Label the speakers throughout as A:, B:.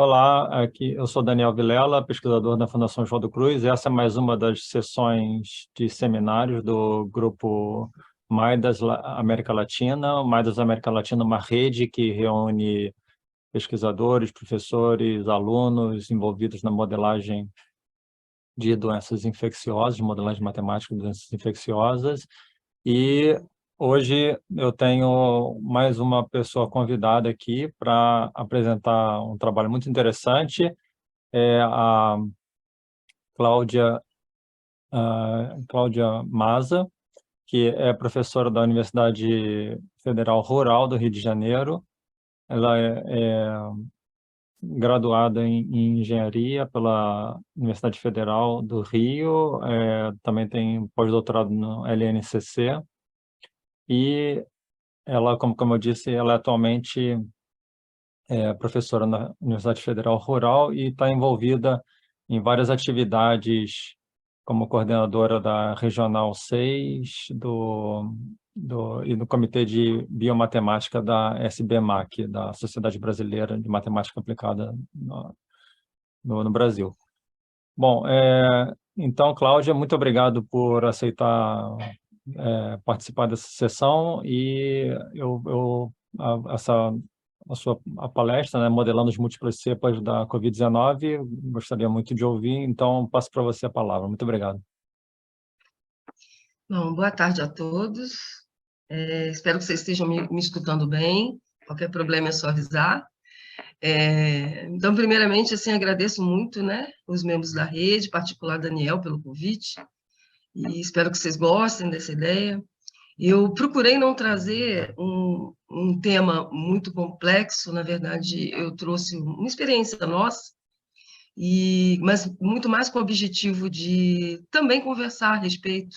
A: Olá, aqui eu sou Daniel Vilela, pesquisador da Fundação Oswaldo Cruz. Essa é mais uma das sessões de seminários do grupo MAIDAS América Latina. O MAIDAS América Latina é uma rede que reúne pesquisadores, professores, alunos envolvidos na modelagem de doenças infecciosas, modelagem matemática de doenças infecciosas. E hoje eu tenho mais uma pessoa convidada aqui para apresentar um trabalho muito interessante, é a Cláudia, Cláudia Maza, que é professora da Universidade Federal Rural do Rio de Janeiro. Ela é graduada em engenharia pela Universidade Federal do Rio, também tem pós-doutorado no LNCC, e ela, como eu disse, ela é atualmente professora na Universidade Federal Rural e está envolvida em várias atividades como coordenadora da Regional 6 e do Comitê de Biomatemática da SBMAC, da Sociedade Brasileira de Matemática Aplicada no Brasil. Bom, então, Cláudia, muito obrigado por aceitar participar dessa sessão, e a palestra, né, modelando as múltiplas cepas da Covid-19, gostaria muito de ouvir, então passo para você a palavra. Muito obrigado.
B: Bom, boa tarde a todos. Espero que vocês estejam me escutando bem. Qualquer problema é só avisar. Então, primeiramente, assim, agradeço muito, né, os membros da rede, em particular Daniel, pelo convite, e espero que vocês gostem dessa ideia. Eu procurei não trazer um tema muito complexo, na verdade, eu trouxe uma experiência nossa, mas muito mais com o objetivo de também conversar a respeito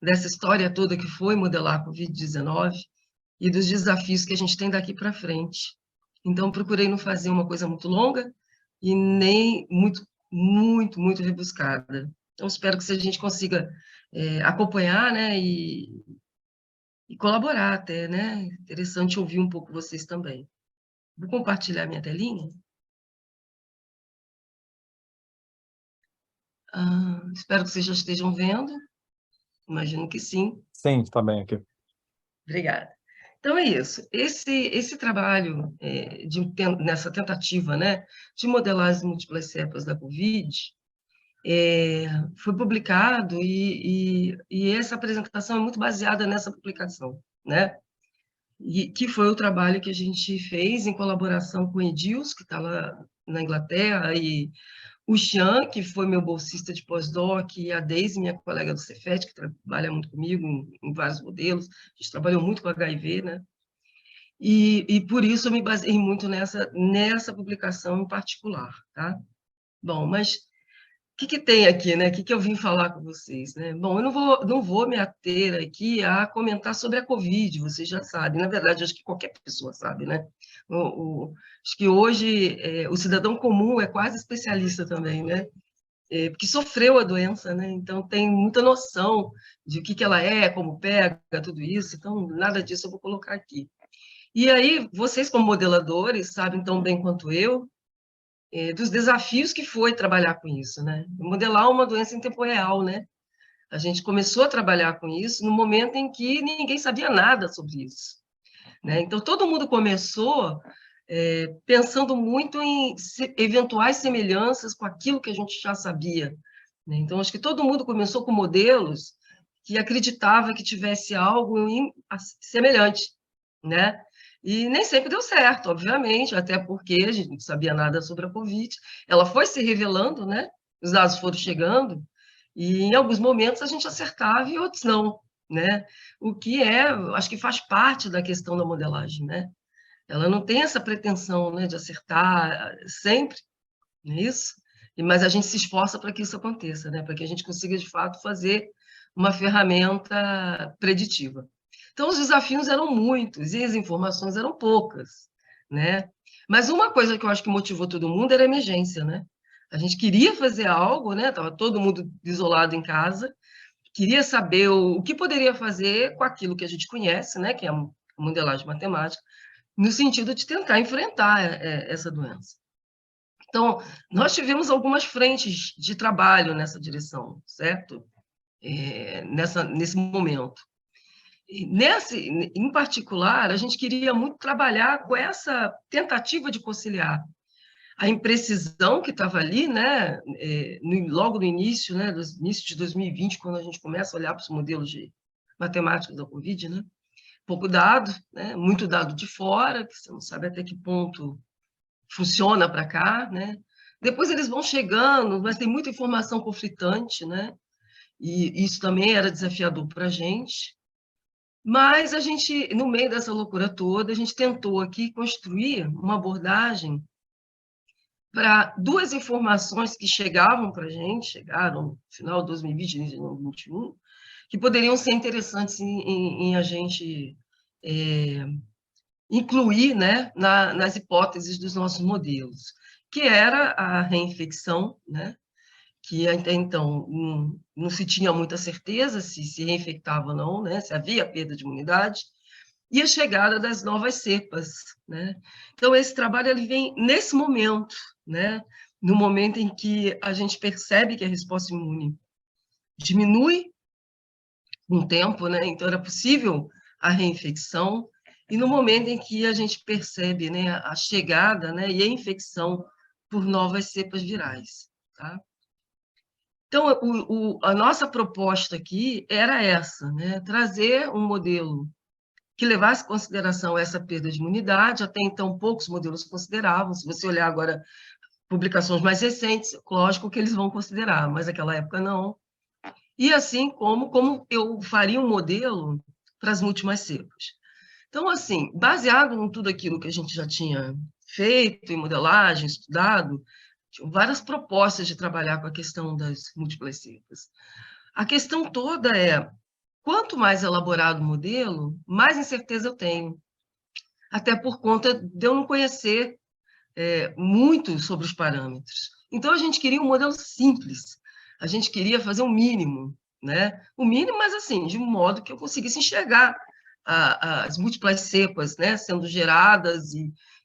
B: dessa história toda que foi modelar a Covid-19 e dos desafios que a gente tem daqui para frente. Então, procurei não fazer uma coisa muito longa e nem muito rebuscada. Então, espero que a gente consiga acompanhar, né, e colaborar até, né? Interessante ouvir um pouco vocês também. Vou compartilhar minha telinha. Espero que vocês já estejam vendo. Imagino que sim.
A: Sim, está bem aqui.
B: Obrigada. Então, é isso. Esse trabalho, nessa tentativa, né, de modelar as múltiplas cepas da Covid, foi publicado e essa apresentação é muito baseada nessa publicação, né? E que foi o trabalho que a gente fez em colaboração com o Edils, que está lá na Inglaterra, e o Xian, que foi meu bolsista de pós-doc, e a Deise, minha colega do Cefet, que trabalha muito comigo em vários modelos, a gente trabalhou muito com HIV, né? E por isso eu me baseei muito nessa publicação em particular, tá? Bom, mas o que tem aqui, né? O que eu vim falar com vocês, né? Bom, eu não vou me ater aqui a comentar sobre a Covid, vocês já sabem. Na verdade, acho que qualquer pessoa sabe, né? Acho que hoje o cidadão comum é quase especialista também, né? Porque sofreu a doença, né? Então tem muita noção de o que ela é, como pega, tudo isso. Então, nada disso eu vou colocar aqui. E aí, vocês como modeladores sabem tão bem quanto eu, dos desafios que foi trabalhar com isso, né? Modelar uma doença em tempo real, né? A gente começou a trabalhar com isso no momento em que ninguém sabia nada sobre isso, né? Então, todo mundo começou pensando muito em eventuais semelhanças com aquilo que a gente já sabia, né? Então, acho que todo mundo começou com modelos que acreditava que tivesse algo semelhante, né? E nem sempre deu certo, obviamente, até porque a gente não sabia nada sobre a Covid. Ela foi se revelando, né? Os dados foram chegando, e em alguns momentos a gente acertava e outros não, né? O que acho que faz parte da questão da modelagem, né? Ela não tem essa pretensão, né, de acertar sempre, não é isso? Mas a gente se esforça para que isso aconteça, né? Para que a gente consiga, de fato, fazer uma ferramenta preditiva. Então, os desafios eram muitos e as informações eram poucas, né? Mas uma coisa que eu acho que motivou todo mundo era a emergência, né? A gente queria fazer algo, né? Estava todo mundo isolado em casa, queria saber o que poderia fazer com aquilo que a gente conhece, né? Que é a modelagem matemática, no sentido de tentar enfrentar essa doença. Então, nós tivemos algumas frentes de trabalho nessa direção, certo? Nesse momento. Em particular, a gente queria muito trabalhar com essa tentativa de conciliar a imprecisão que estava ali, né, logo no início, né, início de 2020, quando a gente começa a olhar para os modelos de matemática da Covid, né, pouco dado, né, muito dado de fora, que você não sabe até que ponto funciona para cá, né. Depois eles vão chegando, mas tem muita informação conflitante, né, e isso também era desafiador para a gente. Mas a gente, no meio dessa loucura toda, a gente tentou aqui construir uma abordagem para duas informações que chegavam para a gente, chegaram no final de 2020, início de 2021, que poderiam ser interessantes em a gente incluir, né, nas hipóteses dos nossos modelos, que era a reinfecção, né, que até então não se tinha muita certeza se reinfectava ou não, né, se havia perda de imunidade, e a chegada das novas cepas, né? Então, esse trabalho ele vem nesse momento, né? No momento em que a gente percebe que a resposta imune diminui com o tempo, né? Então, era possível a reinfecção, e no momento em que a gente percebe, né, a chegada, né, e a infecção por novas cepas virais, tá? Então, a nossa proposta aqui era essa, né? Trazer um modelo que levasse em consideração essa perda de imunidade. Até então, poucos modelos consideravam. Se você olhar agora publicações mais recentes, lógico que eles vão considerar, mas naquela época não. E assim como eu faria um modelo para as múltiplas cepas. Então, assim, baseado em tudo aquilo que a gente já tinha feito em modelagem, estudado, tinham várias propostas de trabalhar com a questão das múltiplas cepas. A questão toda é, quanto mais elaborado o modelo, mais incerteza eu tenho. Até por conta de eu não conhecer muito sobre os parâmetros. Então, a gente queria um modelo simples. A gente queria fazer um mínimo, né? O mínimo, mas assim, de um modo que eu conseguisse enxergar as múltiplas cepas, né, sendo geradas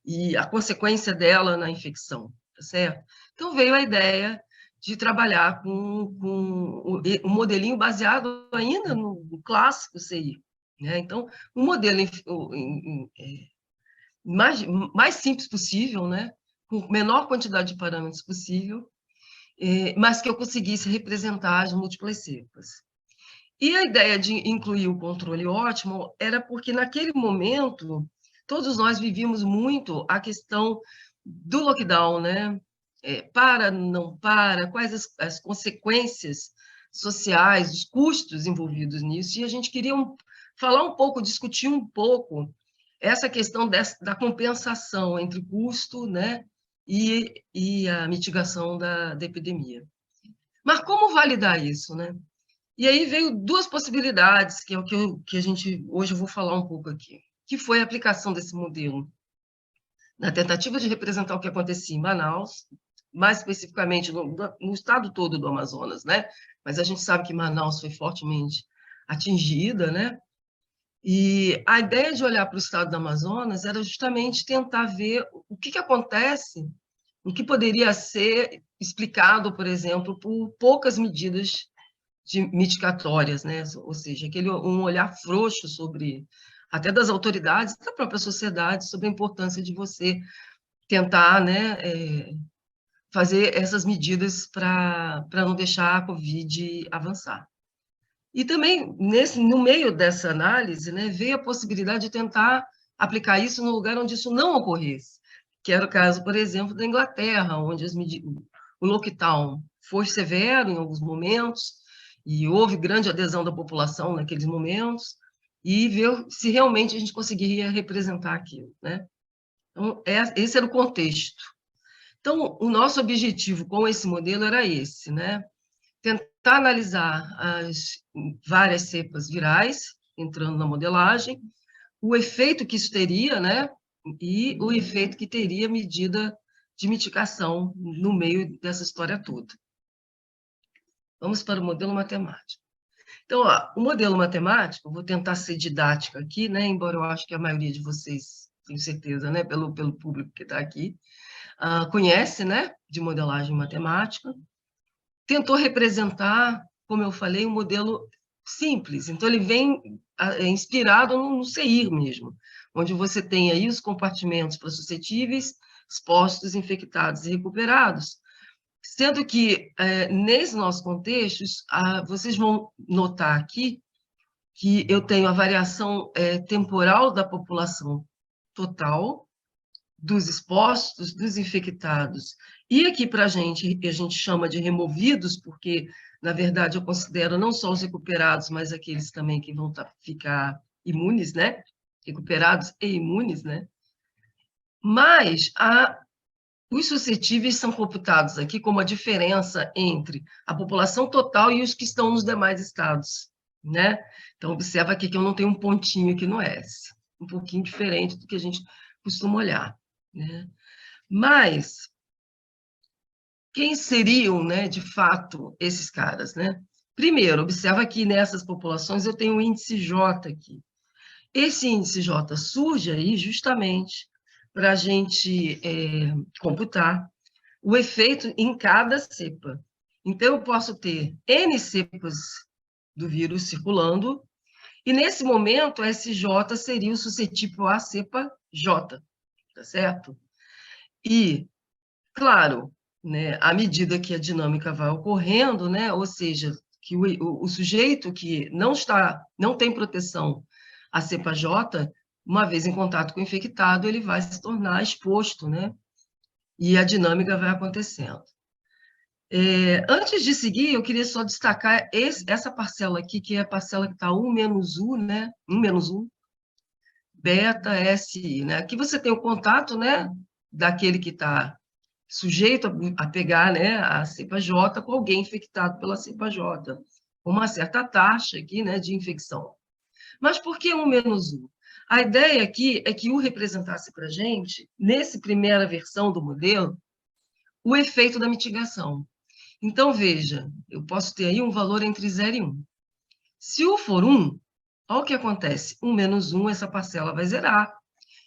B: e a consequência dela na infecção, tá certo? Então, veio a ideia de trabalhar com um modelinho baseado ainda no clássico CI, né? Então, um modelo mais simples possível, né? Com a menor quantidade de parâmetros possível, mas que eu conseguisse representar as múltiplas cepas. E a ideia de incluir o controle ótimo era porque, naquele momento, todos nós vivíamos muito a questão do lockdown, né? Para, não para, quais as consequências sociais, os custos envolvidos nisso, e a gente queria falar um pouco, discutir um pouco essa questão da compensação entre custo, né, e a mitigação da epidemia. Mas como validar isso, né? E aí veio duas possibilidades, que é o que a gente hoje eu vou falar um pouco aqui, que foi a aplicação desse modelo na tentativa de representar o que acontecia em Manaus, mais especificamente no estado todo do Amazonas, né? Mas a gente sabe que Manaus foi fortemente atingida, né? E a ideia de olhar para o estado do Amazonas era justamente tentar ver o que acontece, o que poderia ser explicado, por exemplo, por poucas medidas mitigatórias, né? Ou seja, um olhar frouxo sobre, até das autoridades, da própria sociedade, sobre a importância de você tentar, né, fazer essas medidas para não deixar a Covid avançar. E também, no meio dessa análise, né, veio a possibilidade de tentar aplicar isso no lugar onde isso não ocorresse, que era o caso, por exemplo, da Inglaterra, onde o lockdown foi severo em alguns momentos, e houve grande adesão da população naqueles momentos, e ver se realmente a gente conseguiria representar aquilo, né? Então, esse era o contexto. Então, o nosso objetivo com esse modelo era esse, né? Tentar analisar as várias cepas virais, entrando na modelagem, o efeito que isso teria, né? E o efeito que teria medida de mitigação no meio dessa história toda. Vamos para o modelo matemático. Então, ó, o modelo matemático, vou tentar ser didática aqui, né? Embora eu acho que a maioria de vocês, tenho certeza, né? Pelo público que está aqui, conhece, né, de modelagem matemática, tentou representar, como eu falei, um modelo simples. Então, ele vem inspirado no CEIR mesmo, onde você tem aí os compartimentos para suscetíveis, expostos, infectados e recuperados, sendo que, nesse nosso contexto, vocês vão notar aqui que eu tenho a variação temporal da população total, dos expostos, dos infectados. E aqui para a gente chama de removidos, porque, na verdade, eu considero não só os recuperados, mas aqueles também que vão ficar imunes, né? Recuperados e imunes, né? Mas os suscetíveis são computados aqui como a diferença entre a população total e os que estão nos demais estados, né? Então, observa aqui que eu não tenho um pontinho aqui no S, um pouquinho diferente do que a gente costuma olhar, né? Mas quem seriam, né, de fato, esses caras, né? Primeiro, observa que nessas populações eu tenho o índice J aqui. Esse índice J surge aí justamente para a gente computar o efeito em cada cepa. Então, eu posso ter N cepas do vírus circulando, e nesse momento, SJ seria o suscetível à cepa J, tá certo? E, claro, né, à medida que a dinâmica vai ocorrendo, né, ou seja, que o sujeito que não tem proteção à cepa J, uma vez em contato com o infectado, ele vai se tornar exposto, né? E a dinâmica vai acontecendo. Antes de seguir, eu queria só destacar essa parcela aqui, que é a parcela que está 1 menos U, né? 1 menos U, beta SI, né? Aqui você tem o contato, né, daquele que está sujeito a pegar, né, a cepa J com alguém infectado pela cepa J, uma certa taxa aqui, né, de infecção. Mas por que 1 menos U? A ideia aqui é que U representasse para a gente, nessa primeira versão do modelo, o efeito da mitigação. Então, veja, eu posso ter aí um valor entre 0 e 1. Se U for 1, olha o que acontece. 1 menos 1, essa parcela vai zerar.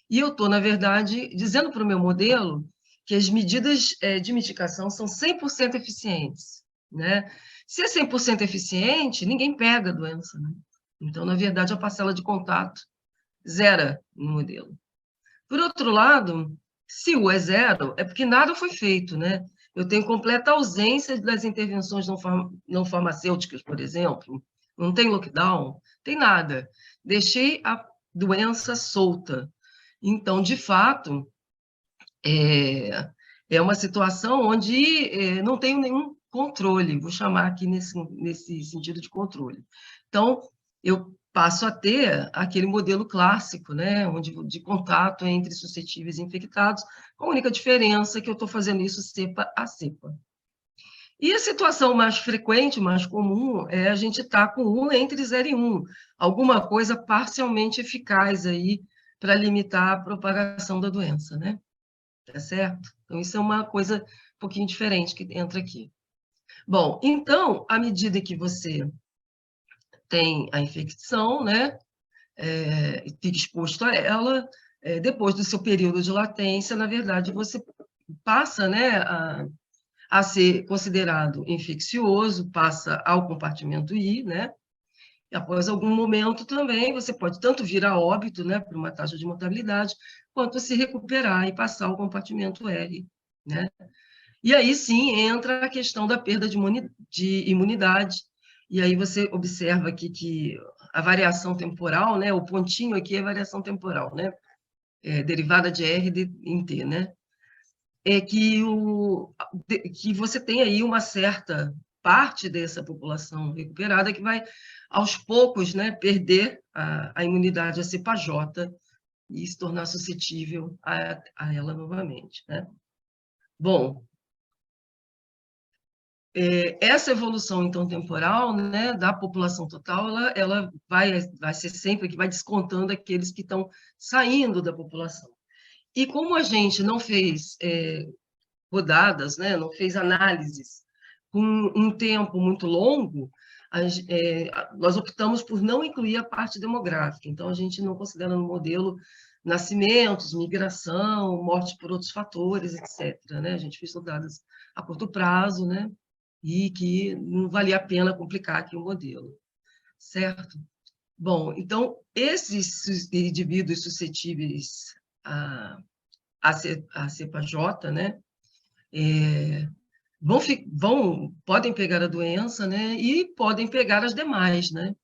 B: E eu estou, na verdade, dizendo para o meu modelo que as medidas de mitigação são 100% eficientes, né? Se é 100% eficiente, ninguém pega a doença, né? Então, na verdade, a parcela de contato zera no modelo. Por outro lado, se U é 0, é porque nada foi feito, né? Eu tenho completa ausência das intervenções não farmacêuticas, por exemplo. Não tem lockdown, tem nada. Deixei a doença solta. Então, de fato, é uma situação onde não tenho nenhum controle, vou chamar aqui nesse sentido de controle. Então, eu passo a ter aquele modelo clássico, né, de contato entre suscetíveis e infectados, com a única diferença é que eu estou fazendo isso cepa a cepa. E a situação mais frequente, mais comum, é a gente estar com 1 entre 0 e 1, alguma coisa parcialmente eficaz aí para limitar a propagação da doença, né? Tá certo? Então, isso é uma coisa um pouquinho diferente que entra aqui. Bom, então, à medida que você tem a infecção, né, fica exposto a ela, depois do seu período de latência, na verdade, você passa, né, a ser considerado infeccioso, passa ao compartimento I, né? E após algum momento também, você pode tanto vir a óbito, né, por uma taxa de mortalidade, quanto se recuperar e passar ao compartimento R, né? E aí sim entra a questão da perda de imunidade, e aí você observa aqui que a variação temporal, né, o pontinho aqui é a variação temporal, né, derivada de R em T, né? É que você tem aí uma certa parte dessa população recuperada que vai, aos poucos, né, perder a imunidade a cepa J e se tornar suscetível a ela novamente, né? Bom, essa evolução, então, temporal, né, da população total, ela vai ser sempre que vai descontando aqueles que estão saindo da população. E como a gente não fez rodadas, né, não fez análises com um tempo muito longo, nós optamos por não incluir a parte demográfica. Então, a gente não considera no modelo nascimentos, migração, morte por outros fatores, etc., né? A gente fez dados a curto prazo, né? E que não valia a pena complicar aqui o modelo, certo? Bom, então, esses indivíduos suscetíveis a CPJ, né? Podem pegar a doença, né? E podem pegar as demais, né?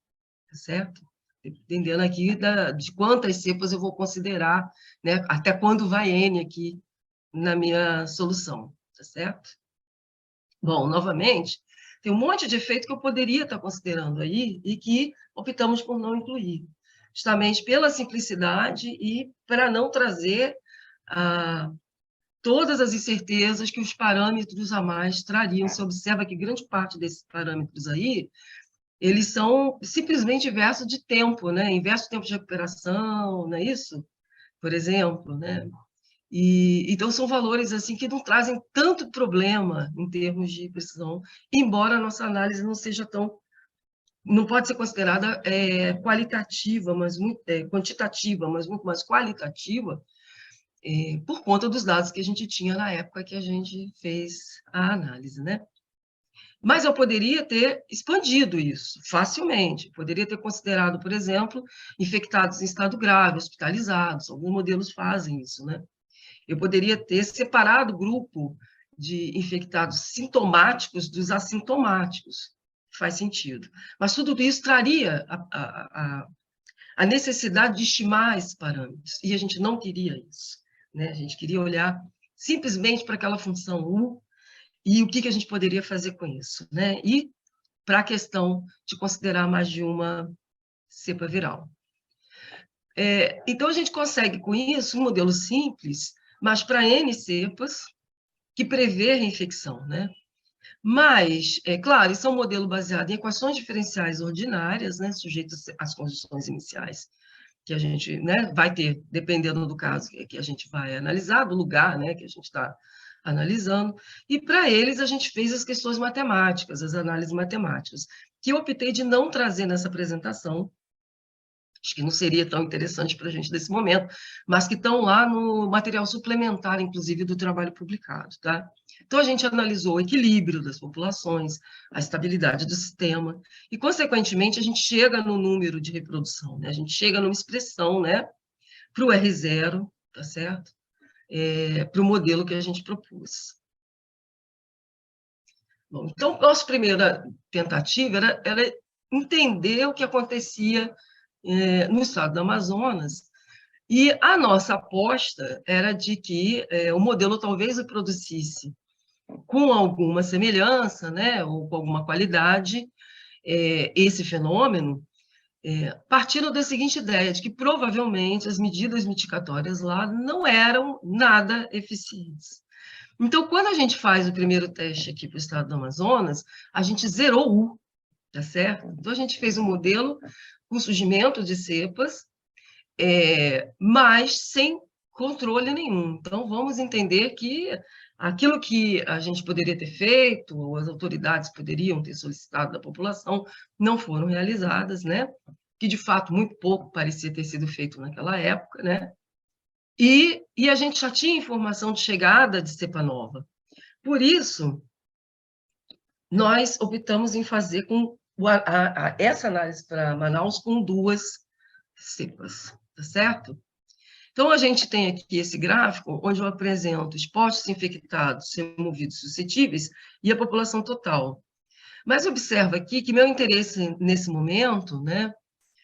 B: Tá certo? Dependendo aqui de quantas cepas eu vou considerar, né? Até quando vai N aqui na minha solução, tá certo? Bom, novamente, tem um monte de efeito que eu poderia estar considerando aí e que optamos por não incluir, justamente pela simplicidade e para não trazer todas as incertezas que os parâmetros a mais trariam. Você observa que grande parte desses parâmetros aí, eles são simplesmente inverso de tempo, né? Inverso de tempo de recuperação, não é isso? Por exemplo, né? Então, são valores assim que não trazem tanto problema em termos de precisão, embora a nossa análise não seja tão... Não pode ser considerada qualitativa, mas quantitativa, mas muito mais qualitativa, por conta dos dados que a gente tinha na época que a gente fez a análise, né? Mas eu poderia ter expandido isso facilmente. Poderia ter considerado, por exemplo, infectados em estado grave, hospitalizados. Alguns modelos fazem isso, né? Eu poderia ter separado o grupo de infectados sintomáticos dos assintomáticos. Faz sentido. Mas tudo isso traria a necessidade de estimar esses parâmetros. E a gente não queria isso, né? A gente queria olhar simplesmente para aquela função U e o que a gente poderia fazer com isso, né? E para a questão de considerar mais de uma cepa viral. Então, a gente consegue, com isso, um modelo simples, mas para N cepas, que prevê reinfecção, né? Mas, claro, isso é um modelo baseado em equações diferenciais ordinárias, né, sujeitas às condições iniciais, que a gente, né, vai ter, dependendo do caso que a gente vai analisar, do lugar, né, que a gente está analisando, e para eles a gente fez as questões matemáticas, as análises matemáticas, que eu optei de não trazer nessa apresentação, acho que não seria tão interessante para a gente nesse momento, mas que estão lá no material suplementar, inclusive, do trabalho publicado, tá? Então, a gente analisou o equilíbrio das populações, a estabilidade do sistema, e, consequentemente, a gente chega no número de reprodução, né? A gente chega numa expressão, né, para o R0, tá certo? Para o modelo que a gente propôs. Bom, então, nossa primeira tentativa era entender o que acontecia no estado do Amazonas, e a nossa aposta era de que o modelo talvez reproduzisse com alguma semelhança, né, ou com alguma qualidade, esse fenômeno, partindo da seguinte ideia, de que provavelmente as medidas mitigatórias lá não eram nada eficientes. Então, quando a gente faz o primeiro teste aqui para o estado do Amazonas, a gente zerou U, tá certo? Então, a gente fez um modelo com surgimento de cepas, mas sem controle nenhum. Então, vamos entender que aquilo que a gente poderia ter feito, ou as autoridades poderiam ter solicitado da população, não foram realizadas, né? Que, de fato, muito pouco parecia ter sido feito naquela época, né? E a gente já tinha informação de chegada de cepa nova. Por isso, nós optamos em fazer essa análise para Manaus com 2 cepas, tá certo? Então, a gente tem aqui esse gráfico, onde eu apresento expostos infectados, removidos suscetíveis e a população total. Mas observa aqui que meu interesse nesse momento, né,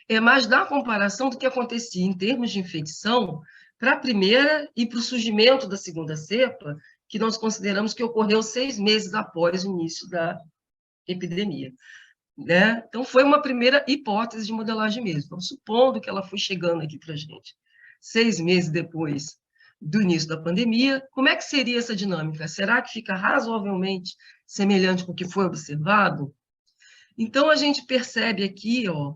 B: é mais da comparação do que acontecia em termos de infecção para a primeira e para o surgimento da segunda cepa, que nós consideramos que ocorreu 6 meses após o início da epidemia, né? Então, foi uma primeira hipótese de modelagem mesmo. Então, supondo que ela foi chegando aqui para a gente 6 meses depois do início da pandemia, como é que seria essa dinâmica? Será que fica razoavelmente semelhante com o que foi observado? Então, a gente percebe aqui, ó,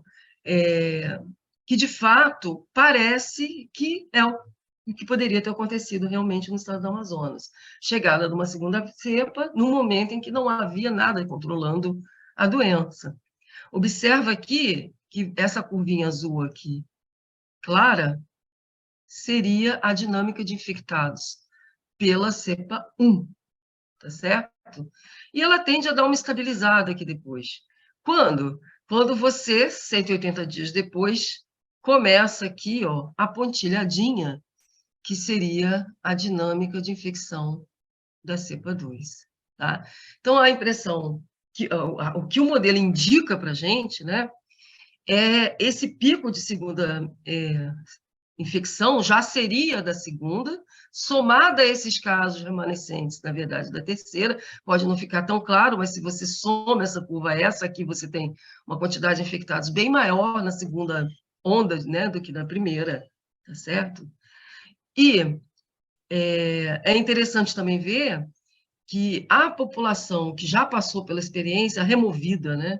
B: que, de fato, parece que é o que poderia ter acontecido realmente no estado do Amazonas. Chegada de uma segunda cepa, no momento em que não havia nada controlando a doença. Observa aqui que essa curvinha azul aqui, clara, seria a dinâmica de infectados pela cepa 1, tá certo? E ela tende a dar uma estabilizada aqui depois. Quando? Quando você, 180 dias depois, começa aqui, ó, a pontilhadinha, que seria a dinâmica de infecção da cepa 2, tá? Então, a impressão, o que o modelo indica para a gente, né, é esse pico de segunda infecção já seria da segunda, somada a esses casos remanescentes, na verdade, da terceira, pode não ficar tão claro, mas se você soma essa curva a essa aqui, você tem uma quantidade de infectados bem maior na segunda onda, né, do que na primeira, tá certo? E é interessante também ver que a população que já passou pela experiência removida, né,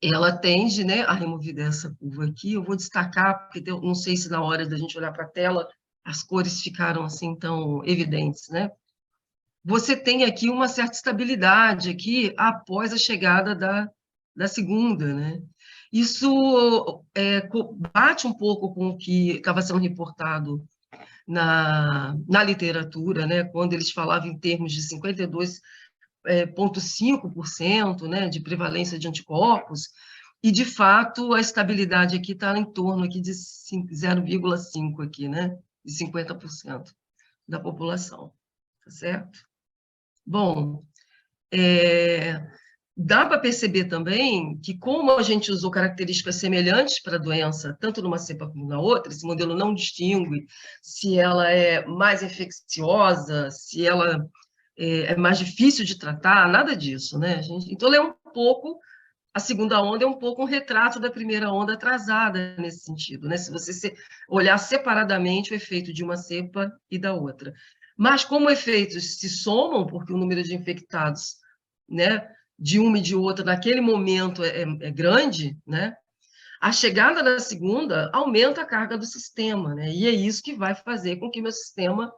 B: ela tende, né, a remover essa curva aqui. Eu vou destacar, porque não sei se na hora da gente olhar para a tela as cores ficaram assim tão evidentes, né? Você tem aqui uma certa estabilidade aqui após a chegada da segunda, né? Isso bate um pouco com o que estava sendo reportado na literatura, né? Quando eles falavam em termos de 52,5%, né, de prevalência de anticorpos, e, de fato, a estabilidade aqui está em torno aqui de 0,5 aqui, né, de 50% da população, tá certo? Bom, dá para perceber também que, como a gente usou características semelhantes para a doença, tanto numa cepa como na outra, esse modelo não distingue se ela é mais infecciosa, se ela é mais difícil de tratar, nada disso, né? Então, ele é um pouco, a segunda onda é um pouco um retrato da primeira onda atrasada nesse sentido, né? Se você olhar separadamente o efeito de uma cepa e da outra. Mas como efeitos se somam, porque o número de infectados, né, de uma e de outra naquele momento é grande, né? A chegada da segunda aumenta a carga do sistema, né? E é isso que vai fazer com que meu sistema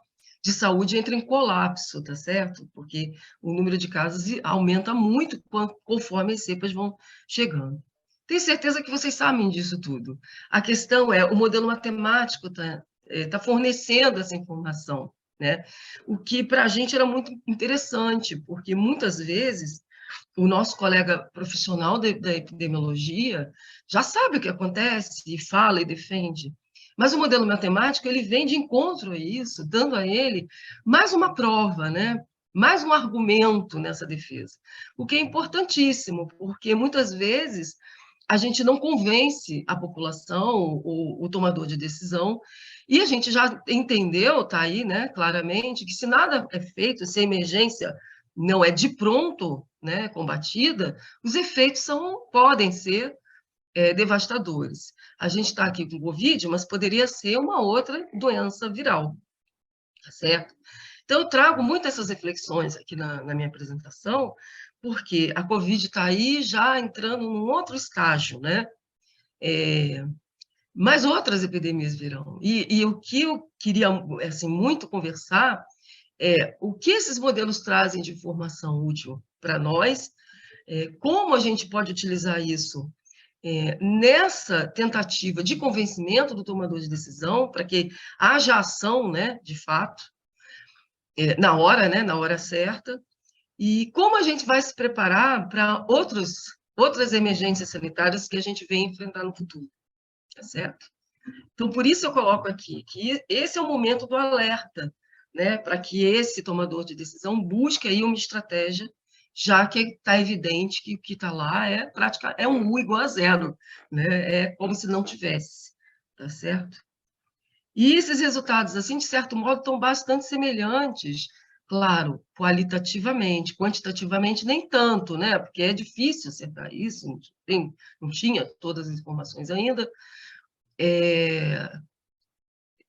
B: de saúde entre em colapso, tá certo? Porque o número de casos aumenta muito conforme as cepas vão chegando. Tenho certeza que vocês sabem disso tudo. A questão é, o modelo matemático tá fornecendo essa informação, né? O que para a gente era muito interessante, porque muitas vezes o nosso colega profissional da epidemiologia já sabe o que acontece e fala e defende. Mas o modelo matemático, ele vem de encontro a isso, dando a ele mais uma prova, né? Mais um argumento nessa defesa. O que é importantíssimo, porque muitas vezes a gente não convence a população, o tomador de decisão, e a gente já entendeu, está aí, né, claramente, que se nada é feito, se a emergência não é de pronto, né, combatida, os efeitos podem ser devastadores. A gente está aqui com Covid, mas poderia ser uma outra doença viral, tá certo? Então, eu trago muito essas reflexões aqui na minha apresentação, porque a Covid está aí já entrando num outro estágio, né? Mas outras epidemias virão. E o que eu queria assim, muito conversar o que esses modelos trazem de informação útil para nós, como a gente pode utilizar isso nessa tentativa de convencimento do tomador de decisão, para que haja ação, né, de fato, na hora, né, na hora certa, e como a gente vai se preparar para outras emergências sanitárias que a gente vem enfrentar no futuro, tá certo? Então, por isso eu coloco aqui que esse é o momento do alerta, né, para que esse tomador de decisão busque aí uma estratégia, já que está evidente que o que está lá é um U igual a zero, né? É como se não tivesse, tá certo? E esses resultados, assim, de certo modo, estão bastante semelhantes, claro, qualitativamente, quantitativamente nem tanto, né? Porque é difícil acertar isso, não tinha todas as informações ainda,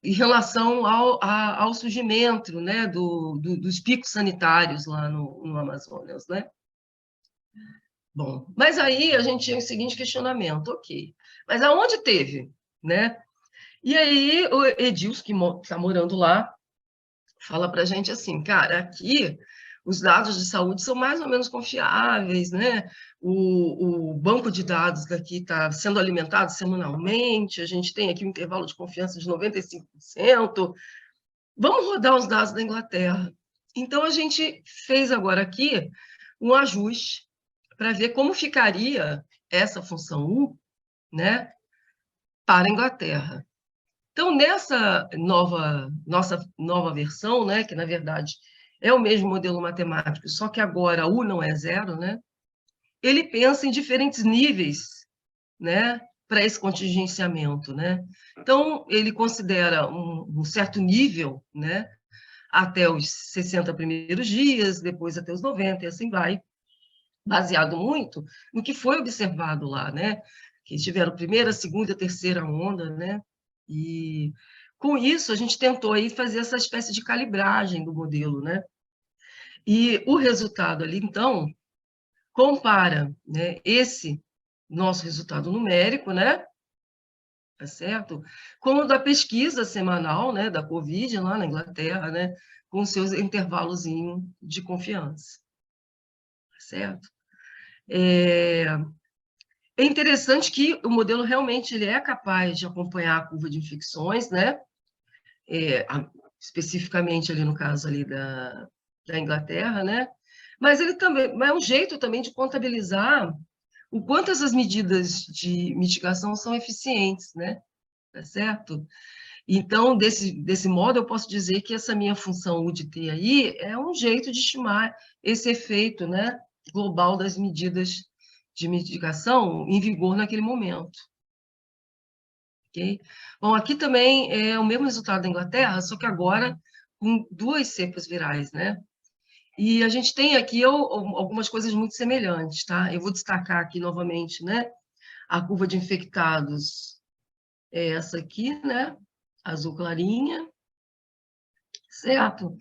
B: em relação ao surgimento, né, dos picos sanitários lá no Amazonas, né? Bom, mas aí a gente tinha o seguinte questionamento, ok, mas aonde teve, né? E aí o Edilson, que está morando lá, fala para a gente assim, cara, aqui os dados de saúde são mais ou menos confiáveis, né? O banco de dados daqui está sendo alimentado semanalmente, a gente tem aqui um intervalo de confiança de 95%. Vamos rodar os dados da Inglaterra. Então, a gente fez agora aqui um ajuste para ver como ficaria essa função U, né, para a Inglaterra. Então, nessa nossa nova versão, né, que na verdade é o mesmo modelo matemático, só que agora U não é zero, né, ele pensa em diferentes níveis, né, para esse contingenciamento, né? Então, ele considera um certo nível, né, até os 60 primeiros dias, depois até os 90, e assim vai, baseado muito no que foi observado lá, né? Que tiveram primeira, segunda, terceira onda, né? E com isso a gente tentou aí fazer essa espécie de calibragem do modelo, né? E o resultado ali, então, compara, né, esse nosso resultado numérico, né? Tá certo? Com o da pesquisa semanal, né, da Covid lá na Inglaterra, né, com seus intervalos de confiança, tá certo? É interessante que o modelo realmente ele é capaz de acompanhar a curva de infecções, né? Especificamente ali no caso ali da Inglaterra, né? Mas ele também é um jeito também de contabilizar o quanto essas medidas de mitigação são eficientes, né? Tá certo? Então, desse modo, eu posso dizer que essa minha função U de T aí é um jeito de estimar esse efeito, né, global das medidas de mitigação em vigor naquele momento. Okay? Bom, aqui também é o mesmo resultado da Inglaterra, só que agora com 2 cepas virais, né? E a gente tem aqui algumas coisas muito semelhantes, tá? Eu vou destacar aqui novamente, né? A curva de infectados é essa aqui, né? Azul clarinha, certo?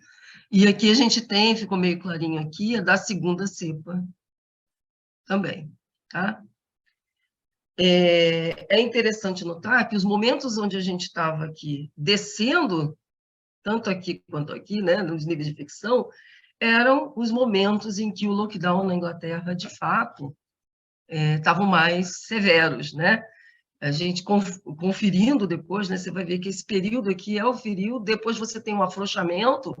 B: E aqui a gente tem, ficou meio clarinho aqui, a da segunda cepa também, tá? É interessante notar que os momentos onde a gente estava aqui descendo, tanto aqui quanto aqui, né, nos níveis de infecção, eram os momentos em que o lockdown na Inglaterra, de fato, estavam mais severos, né? A gente conferindo depois, né, você vai ver que esse período aqui é o período, depois você tem um afrouxamento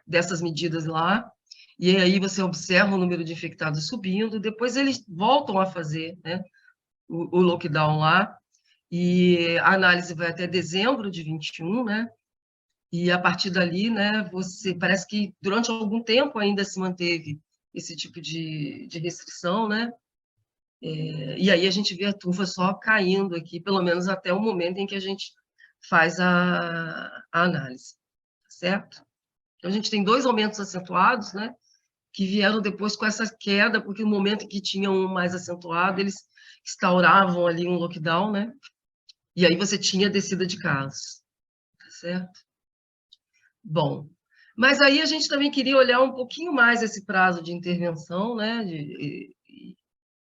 B: dessas medidas lá, e aí você observa o número de infectados subindo, depois eles voltam a fazer, né, o lockdown lá, e a análise vai até dezembro de 21, né, e a partir dali, né, você parece que durante algum tempo ainda se manteve esse tipo de restrição, né, e aí a gente vê a turva só caindo aqui, pelo menos até o momento em que a gente faz a análise, certo? Então, a gente tem 2 aumentos acentuados, né, que vieram depois com essa queda, porque no momento em que tinham um mais acentuado, eles instauravam ali um lockdown, né, e aí você tinha descida de casos, tá certo? Bom, mas aí a gente também queria olhar um pouquinho mais esse prazo de intervenção, né,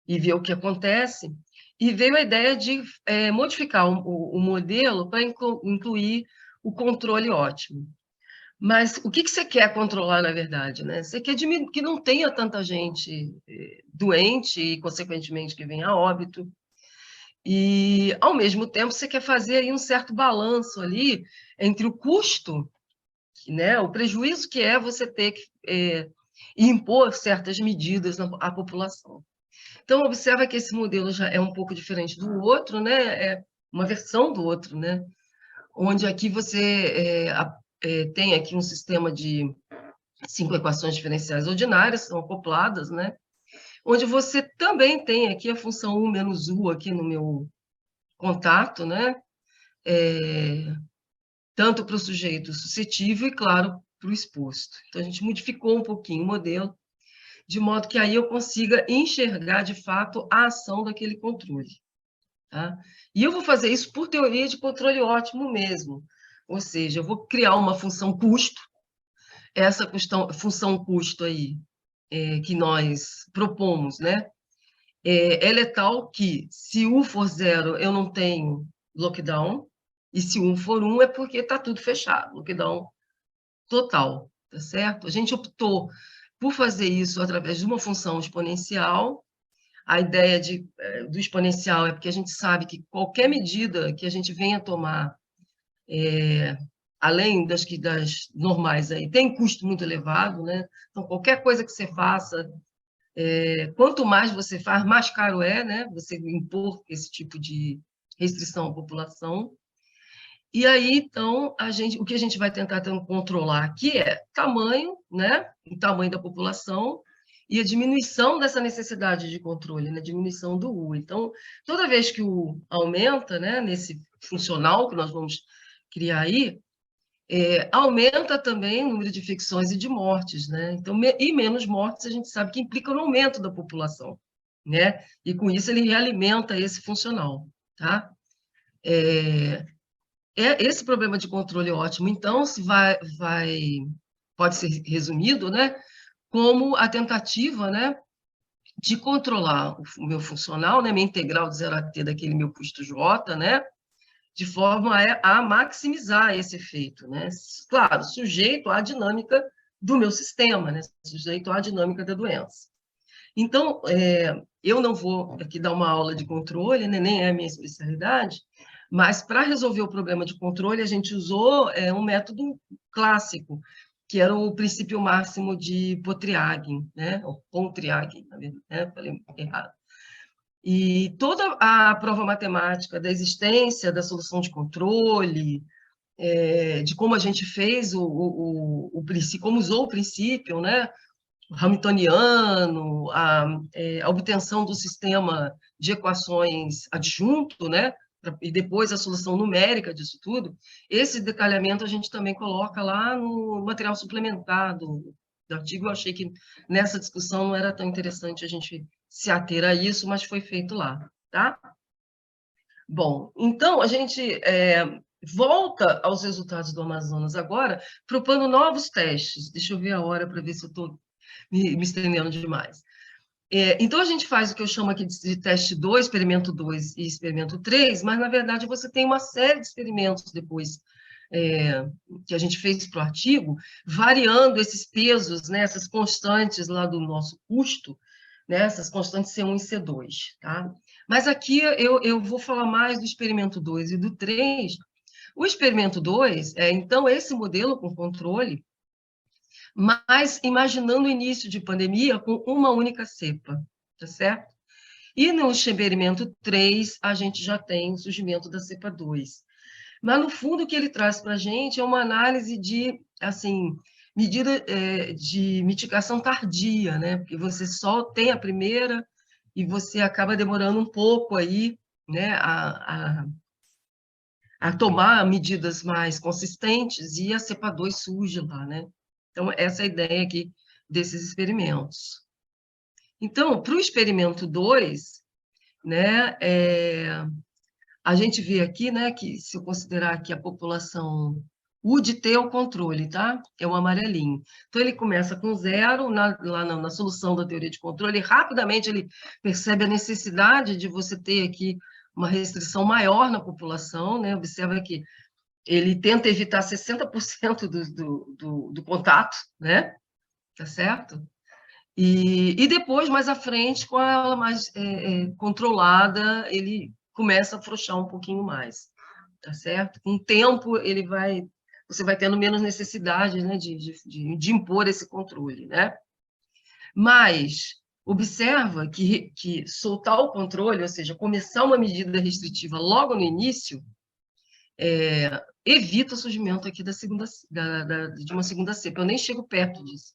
B: e ver o que acontece, e veio a ideia de modificar o modelo para incluir o controle ótimo. Mas o que você quer controlar, na verdade? Né? Você quer que não tenha tanta gente doente e, consequentemente, que venha a óbito. E, ao mesmo tempo, você quer fazer aí um certo balanço ali entre o custo, né, o prejuízo que é você ter que impor certas medidas à população. Então, observa que esse modelo já é um pouco diferente do outro, né? É uma versão do outro, né? Onde aqui você tem aqui um sistema de 5 equações diferenciais ordinárias, são acopladas, né? Onde você também tem aqui a função U menos U aqui no meu contato, né? Tanto para o sujeito suscetível e, claro, para o exposto. Então, a gente modificou um pouquinho o modelo, de modo que aí eu consiga enxergar, de fato, a ação daquele controle. Tá? E eu vou fazer isso por teoria de controle ótimo mesmo. Ou seja, eu vou criar uma função custo, essa função custo aí, que nós propomos, né? Ela é tal que, se U for 0, eu não tenho lockdown, e se U for 1, é porque está tudo fechado, lockdown total, tá certo? A gente optou por fazer isso através de uma função exponencial. A ideia do exponencial é porque a gente sabe que qualquer medida que a gente venha tomar, além das normais, aí, tem custo muito elevado, né? Então, qualquer coisa que você faça, quanto mais você faz, mais caro é, né? Você impor esse tipo de restrição à população. E aí, então, o que a gente vai tentar controlar aqui é tamanho, né? O tamanho da população e a diminuição dessa necessidade de controle, né? Diminuição do U. Então, toda vez que o U aumenta, né? Nesse funcional que nós vamos criar aí, aumenta também o número de infecções e de mortes, né? Então, e menos mortes a gente sabe que implica no aumento da população, né? E com isso ele realimenta esse funcional, tá? Esse problema de controle ótimo, então, pode ser resumido, né, como a tentativa, né, de controlar o meu funcional, né, minha integral de 0 a t daquele meu custo J, né, de forma a maximizar esse efeito, né, claro, sujeito à dinâmica do meu sistema, né, sujeito à dinâmica da doença. Então, eu não vou aqui dar uma aula de controle, né, nem é a minha especialidade, mas para resolver o problema de controle, a gente usou um método clássico, que era o princípio máximo de Pontryagin, né? Ou Pontryagin, na verdade, né? Falei errado. E toda a prova matemática da existência da solução de controle, de como a gente fez o princípio, como usou o princípio, né? Hamiltoniano, a obtenção do sistema de equações adjunto, né? E depois a solução numérica disso tudo, esse detalhamento a gente também coloca lá no material suplementar do artigo. Eu achei que nessa discussão não era tão interessante a gente se ater a isso, mas foi feito lá, tá? Bom, então a gente volta aos resultados do Amazonas agora, propondo novos testes. Deixa eu ver a hora para ver se eu estou me estendendo demais. Então, a gente faz o que eu chamo aqui de teste 2, experimento 2 e experimento 3, mas, na verdade, você tem uma série de experimentos depois que a gente fez para o artigo, variando esses pesos, né, essas constantes lá do nosso custo, né, essas constantes C1 e C2. Tá? Mas aqui eu vou falar mais do experimento 2 e do 3. O experimento 2 então, esse modelo com controle, mas imaginando o início de pandemia com uma única cepa, tá certo? E no experimento 3, a gente já tem o surgimento da cepa 2. Mas, no fundo, o que ele traz para a gente é uma análise de, assim, medida de mitigação tardia, né? Porque você só tem a primeira e você acaba demorando um pouco aí, né, a tomar medidas mais consistentes e a cepa 2 surge lá, né? Então, essa é a ideia aqui desses experimentos. Então, para o experimento 2, né, a gente vê aqui, né, que se eu considerar que a população U de T é o controle, tá? É o amarelinho. Então, ele começa com 0, lá na solução da teoria de controle, e rapidamente ele percebe a necessidade de você ter aqui uma restrição maior na população, né? Observa que ele tenta evitar 60% do contato, né? Tá certo? E depois, mais à frente, com ela mais controlada, ele começa a afrouxar um pouquinho mais, tá certo? Com o tempo, você vai tendo menos necessidade, né, de impor esse controle, né? Mas observa que soltar o controle, ou seja, começar uma medida restritiva logo no início, evita o surgimento aqui de uma segunda cepa. Eu nem chego perto disso,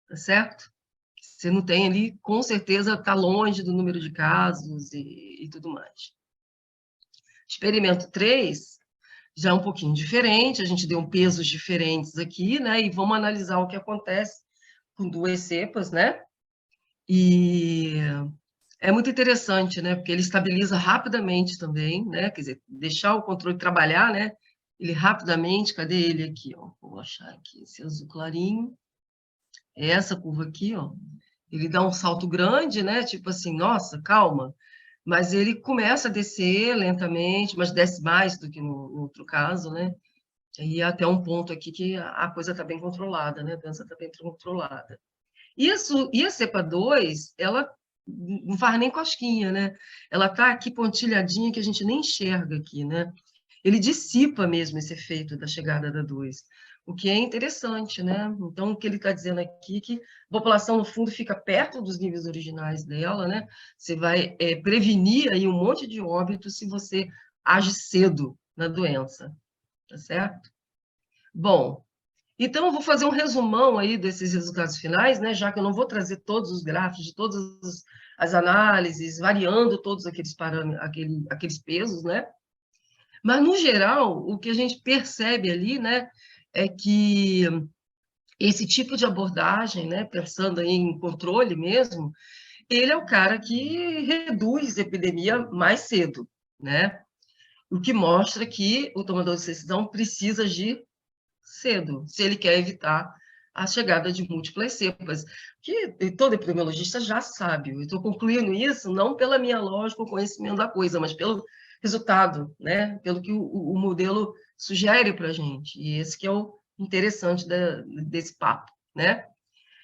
B: tá certo? Você não tem ali, com certeza, está longe do número de casos e tudo mais. Experimento 3 já é um pouquinho diferente, a gente deu pesos diferentes aqui, né? E vamos analisar o que acontece com 2 cepas, né? E é muito interessante, né? Porque ele estabiliza rapidamente também, né? Quer dizer, deixar o controle trabalhar, né? Ele rapidamente, cadê ele aqui, ó? Vou achar aqui esse azul clarinho. É essa curva aqui, ó. Ele dá um salto grande, né? Tipo assim, nossa, calma. Mas ele começa a descer lentamente, mas desce mais do que no outro caso, né? E até um ponto aqui que a coisa está bem controlada, né? A doença está bem controlada. E a cepa 2, ela não faz nem cosquinha, né? Ela está aqui pontilhadinha que a gente nem enxerga aqui, né? Ele dissipa mesmo esse efeito da chegada da 2, o que é interessante, né? Então, o que ele está dizendo aqui é que a população, no fundo, fica perto dos níveis originais dela, né? Você vai prevenir aí um monte de óbitos se você age cedo na doença, tá certo? Bom, então eu vou fazer um resumão aí desses resultados finais, né? Já que eu não vou trazer todos os gráficos de todas as análises, variando todos aqueles parâmetros, aqueles pesos, né? Mas, no geral, o que a gente percebe ali, né, é que esse tipo de abordagem, né, pensando em controle mesmo, ele é o cara que reduz a epidemia mais cedo, né? O que mostra que o tomador de decisão precisa agir cedo, se ele quer evitar a chegada de múltiplas cepas, que todo epidemiologista já sabe. Eu estou concluindo isso não pela minha lógica ou conhecimento da coisa, mas pelo resultado, né? Pelo que o modelo sugere para a gente. E esse que é o interessante desse papo, né?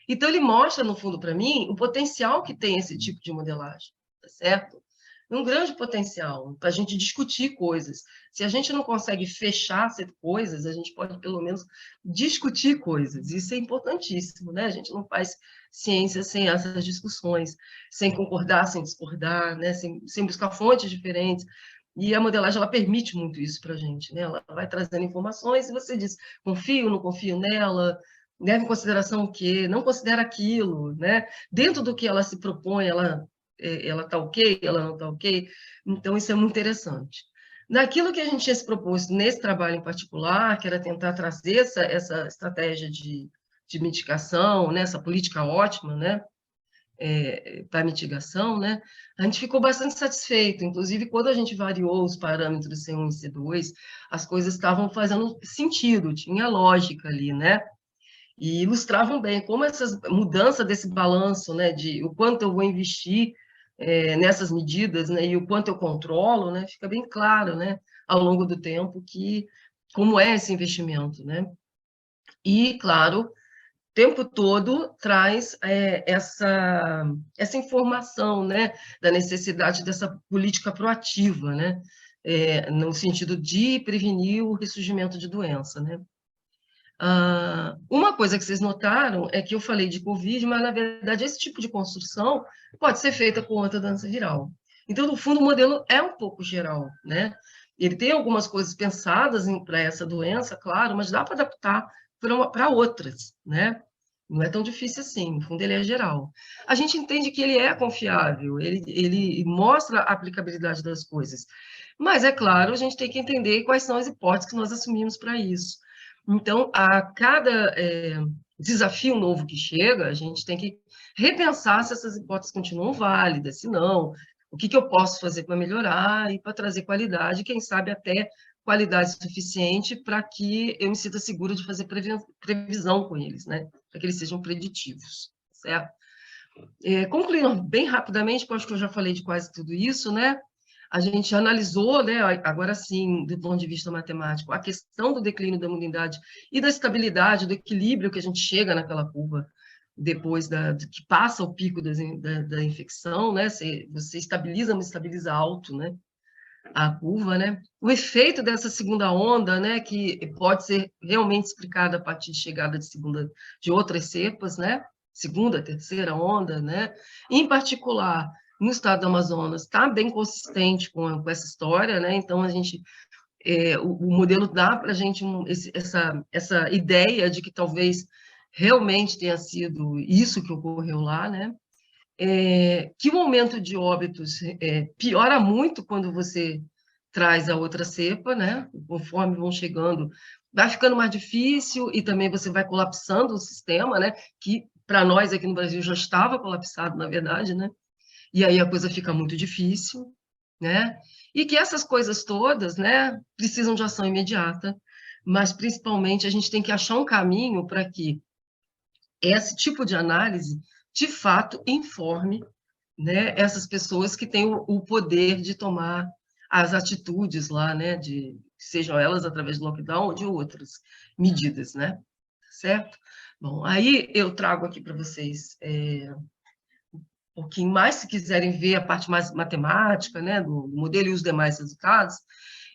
B: Então, ele mostra, no fundo, para mim, o potencial que tem esse tipo de modelagem, tá certo? Um grande potencial para a gente discutir coisas. Se a gente não consegue fechar coisas, a gente pode, pelo menos, discutir coisas. Isso é importantíssimo, né? A gente não faz ciência sem essas discussões, sem concordar, sem discordar, né? Sem buscar fontes diferentes. E a modelagem, ela permite muito isso para a gente, né? Ela vai trazendo informações e você diz, confio, não confio nela, leva em consideração o quê, não considera aquilo, né? Dentro do que ela se propõe, ela está ok, ela não está ok. Então, isso é muito interessante. Naquilo que a gente tinha se proposto nesse trabalho em particular, que era tentar trazer essa estratégia de mitigação, né? Essa política ótima, né? Para mitigação, né? A gente ficou bastante satisfeito. Inclusive, quando a gente variou os parâmetros C1 e C2, as coisas estavam fazendo sentido, tinha lógica ali, né? E ilustravam bem como essa mudança desse balanço, né, de o quanto eu vou investir nessas medidas, né, e o quanto eu controlo, né, fica bem claro, né, ao longo do tempo que como é esse investimento, né? E claro, o tempo todo traz essa informação, né, da necessidade dessa política proativa, né, no sentido de prevenir o ressurgimento de doença, né? Uma coisa que vocês notaram é que eu falei de Covid, mas, na verdade, esse tipo de construção pode ser feita com outra doença viral. Então, no fundo, o modelo é um pouco geral, né? Ele tem algumas coisas pensadas para essa doença, claro, mas dá para adaptar para outras, né? Não é tão difícil assim, no fundo, ele é geral. A gente entende que ele é confiável, ele mostra a aplicabilidade das coisas. Mas, é claro, a gente tem que entender quais são as hipóteses que nós assumimos para isso. Então, a cada desafio novo que chega, a gente tem que repensar se essas hipóteses continuam válidas, se não, o que eu posso fazer para melhorar e para trazer qualidade, quem sabe até qualidade suficiente para que eu me sinta segura de fazer previsão com eles, né? Para que eles sejam preditivos, certo? Concluindo bem rapidamente, porque eu acho que eu já falei de quase tudo isso, né? A gente analisou, né, agora sim, do ponto de vista matemático, a questão do declínio da imunidade e da estabilidade, do equilíbrio que a gente chega naquela curva depois que passa o pico da infecção, né? Você estabiliza, mas estabiliza alto, né? A curva, né? O efeito dessa segunda onda, né? Que pode ser realmente explicado a partir de chegada de outras cepas, né? Segunda, terceira onda, né? Em particular, no estado do Amazonas, está bem consistente com essa história, né? Então, o modelo dá para a gente essa ideia de que talvez realmente tenha sido isso que ocorreu lá, né? Que o aumento de óbitos piora muito quando você traz a outra cepa, né? Conforme vão chegando, vai ficando mais difícil e também você vai colapsando o sistema, né? Que para nós aqui no Brasil já estava colapsado, na verdade, né? E aí a coisa fica muito difícil, né? E que essas coisas todas, né, precisam de ação imediata, mas principalmente a gente tem que achar um caminho para que esse tipo de análise, de fato, informe, né, essas pessoas que têm o poder de tomar as atitudes lá, né, sejam elas através do lockdown ou de outras medidas, né, certo? Bom, aí eu trago aqui para vocês um pouquinho mais, se quiserem ver a parte mais matemática, né, do modelo e os demais resultados.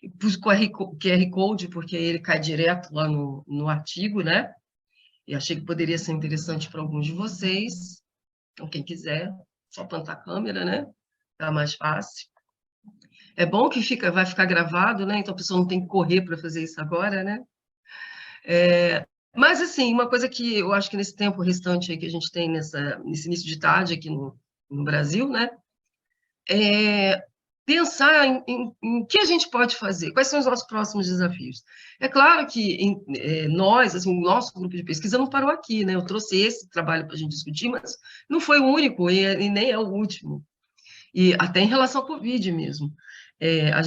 B: E pus o QR Code, porque ele cai direto lá no artigo, né? E achei que poderia ser interessante para alguns de vocês. Então, quem quiser, só plantar a câmera, né? Tá mais fácil. É bom que vai ficar gravado, né? Então a pessoa não tem que correr para fazer isso agora, né? Mas, assim, uma coisa que eu acho que nesse tempo restante aí que a gente tem nesse início de tarde aqui no Brasil, né? É pensar em que a gente pode fazer, quais são os nossos próximos desafios. É claro que nós, assim, o nosso grupo de pesquisa não parou aqui, né? Eu trouxe esse trabalho para a gente discutir, mas não foi o único e nem é o último. E até em relação ao Covid mesmo.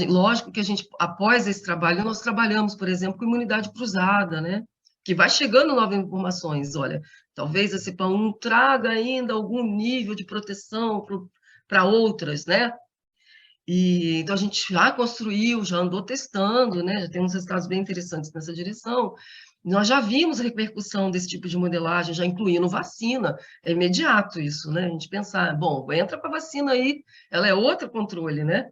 B: Lógico que a gente, após esse trabalho, nós trabalhamos, por exemplo, com imunidade cruzada, né? Que vai chegando novas informações. Olha, talvez a cepa 1 traga ainda algum nível de proteção para outras, né? E, então, a gente já construiu, já andou testando, né? Já tem uns resultados bem interessantes nessa direção. Nós já vimos a repercussão desse tipo de modelagem, já incluindo vacina. É imediato isso, né? A gente pensar, bom, entra com a vacina aí, ela é outro controle, né?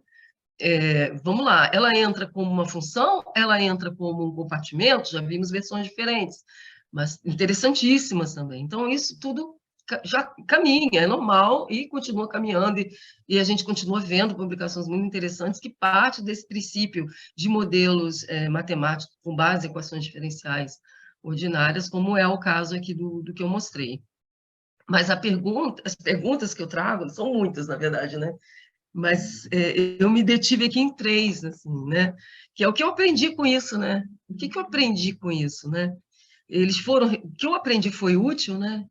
B: Vamos lá, ela entra como uma função, ela entra como um compartimento, já vimos versões diferentes, mas interessantíssimas também. Então, isso tudo já caminha, é normal e continua caminhando, e a gente continua vendo publicações muito interessantes que partem desse princípio de modelos matemáticos com base em equações diferenciais ordinárias, como é o caso aqui do que eu mostrei. Mas as perguntas que eu trago são muitas, na verdade, né? Mas eu me detive aqui em 3, assim, né? Que é o que eu aprendi com isso, né? O que eu aprendi com isso, né? O que eu aprendi foi útil, né?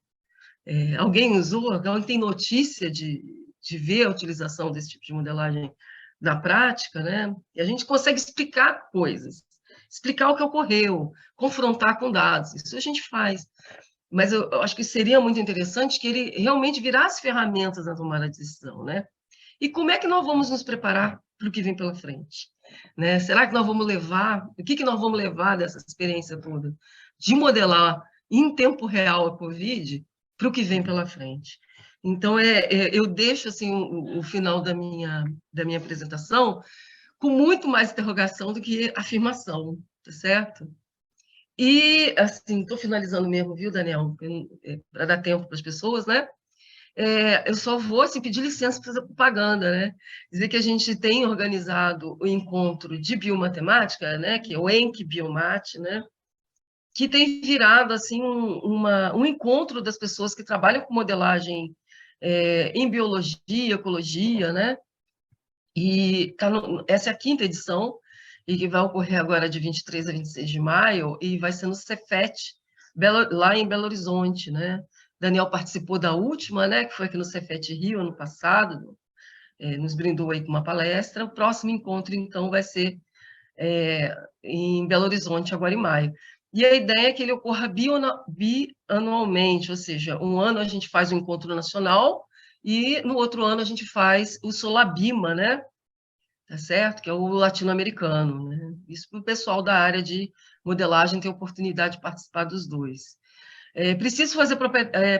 B: Alguém usou, alguém tem notícia de ver a utilização desse tipo de modelagem na prática, né? E a gente consegue explicar coisas, explicar o que ocorreu, confrontar com dados, isso a gente faz. Mas eu acho que seria muito interessante que ele realmente virasse ferramentas na tomada de decisão, né? E como é que nós vamos nos preparar para o que vem pela frente? Né? Será que nós vamos levar, o que nós vamos levar dessa experiência toda? De modelar em tempo real a Covid para o que vem pela frente. Então, eu deixo assim, o final da minha apresentação com muito mais interrogação do que afirmação, tá certo? E, assim, estou finalizando mesmo, viu, Daniel? Para dar tempo para as pessoas, né? Eu só vou assim, pedir licença para fazer propaganda, né? Dizer que a gente tem organizado o encontro de biomatemática, né? Que é o ENC Biomat, né? Que tem virado assim um encontro das pessoas que trabalham com modelagem em biologia, ecologia, né? E essa é a 5ª edição e que vai ocorrer agora de 23 a 26 de maio e vai ser no Cefet, lá em Belo Horizonte, né? Daniel participou da última, né, que foi aqui no Cefet Rio, ano passado, nos brindou aí com uma palestra. O próximo encontro, então, vai ser em Belo Horizonte, agora em maio. E a ideia é que ele ocorra bianualmente, ou seja, um ano a gente faz o encontro nacional e no outro ano a gente faz o Solabima, né? Tá certo? Que é o latino-americano, né? Isso para o pessoal da área de modelagem ter oportunidade de participar dos dois. Preciso fazer